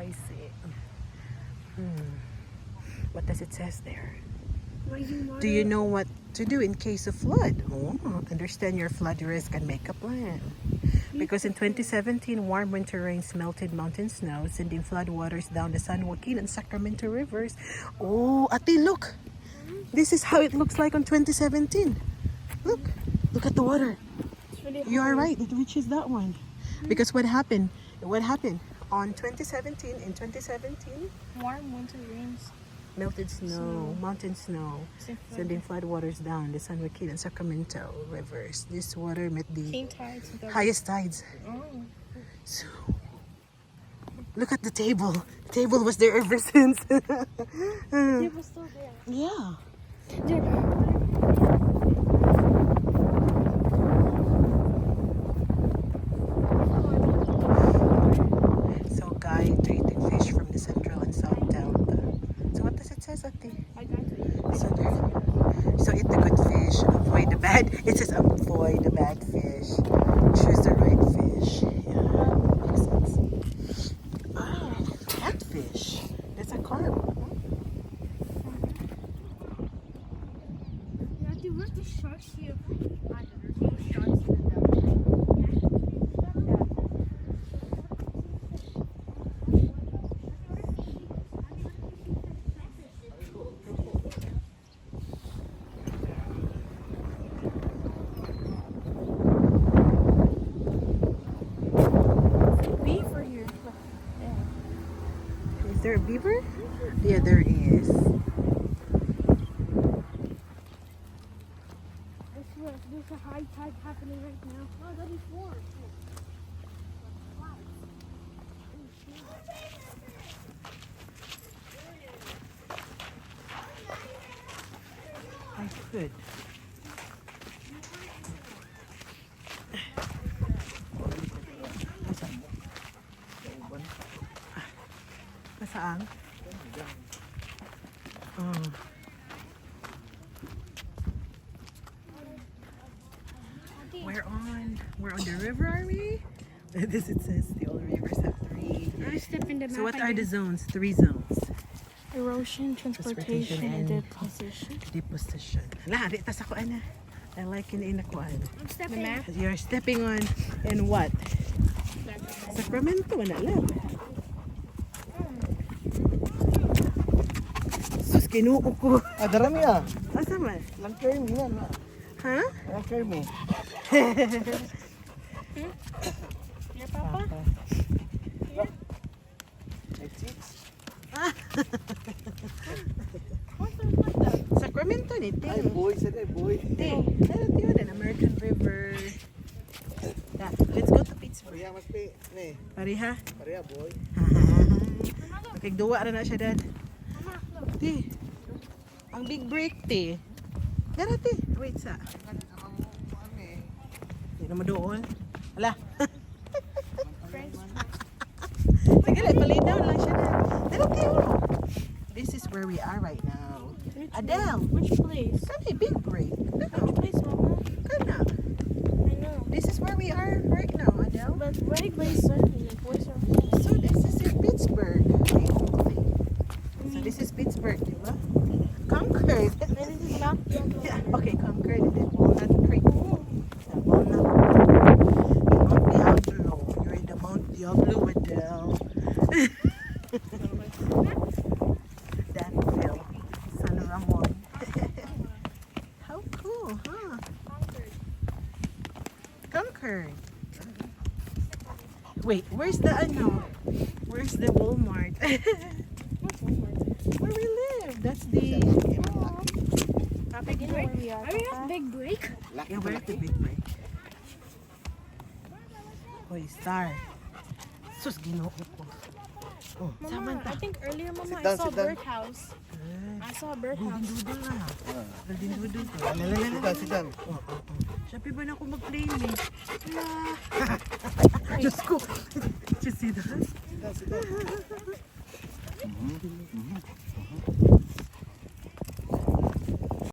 pricey. What does it says there? Rising water. Do you know what to do in case of flood? Oh, understand your flood risk and make a plan. Because in 2017, warm winter rains melted mountain snow, sending flood waters down the San Joaquin and Sacramento rivers. Oh, Ate, look! This is how it looks like on 2017. Look at the water. It's really You are hard. right, it reaches that one. Because what happened? On 2017, in 2017, Warm winter rains. melted snow, mountain snow, sending flood waters down the San Joaquin and Sacramento rivers. This water met the King tides. highest tides. Oh. So, look at the table. The table was there ever since. It was still there. Yeah. So, guide to eating fish from the central and south delta. So, what does it say, Ate? I got to eat. So eat the good fish, avoid the bad. It says avoid the bad fish. Choose the right fish. Yeah, makes sense. Ah, catfish. That's a carp. Matthew, where's the sharks here? I don't know. There's no sharks in the delta. Beaver here. Is there a beaver? Yeah, there is. There's a high tide happening right now. Oh, that is warm. I could. Saan? Oh. We're on the river, are we? This it says the old rivers have three. I step in the map. So what are the zones? 3 zones. Erosion, transportation, and deposition. Deposition. Lah, di tas ako ana. I like in inakuan. I'm stepping. The map? You're stepping on in what? Sacramento na lang. Sus, kinuo ko. Darami ah. Asa man? Langkay mo yan ah. Ha? Langkay mo. Your papa? Sacramento ni Ay, Ting. boy. Say boy. Ting. Ano yun? An American River. Yeah, let's go to Pittsburgh. Pareha mas pe. Ne. Pariha. Pareha boy. Makigduwa rin na siya, Dad. Ti. Ang big break, ti. Dara, ti. Wait, sa. Hindi na madoon. Ala. Sige, palay down lang siya, Dad. Dara, ti. This is where we are right now. Adele. Which place? Kani, big break. Which No. place, Mama? Kana. I know. This is where we are right now, Adele. But right place, sir. The boys are So this is in Pittsburgh. Okay, okay. So this is Pittsburgh, di ba? Concord. And this is Mount Diablo. Yeah, okay, Concord and then Walnut Creek. Yeah, Walnut Mount Diablo. You're in the Mount Diablo, Adele. Danville. San Ramon. How cool, huh? Concord. Wait, where's the ano? Where's the Walmart? What's Walmart? Where we live. That's the Big break? Are we at big break? yeah, we're at the big break. Hoy, star. Sus, ginoo ko. Oh, Mama, I think earlier, Mama, Sit I down, saw a sit down. birdhouse. I saw a birdhouse. Dudol na. Golden dudol ko. Sidan, sidan. Sabi ba na ako mag-playmate? Wala. Diyos ko. Did you see that? Sidan, sidan.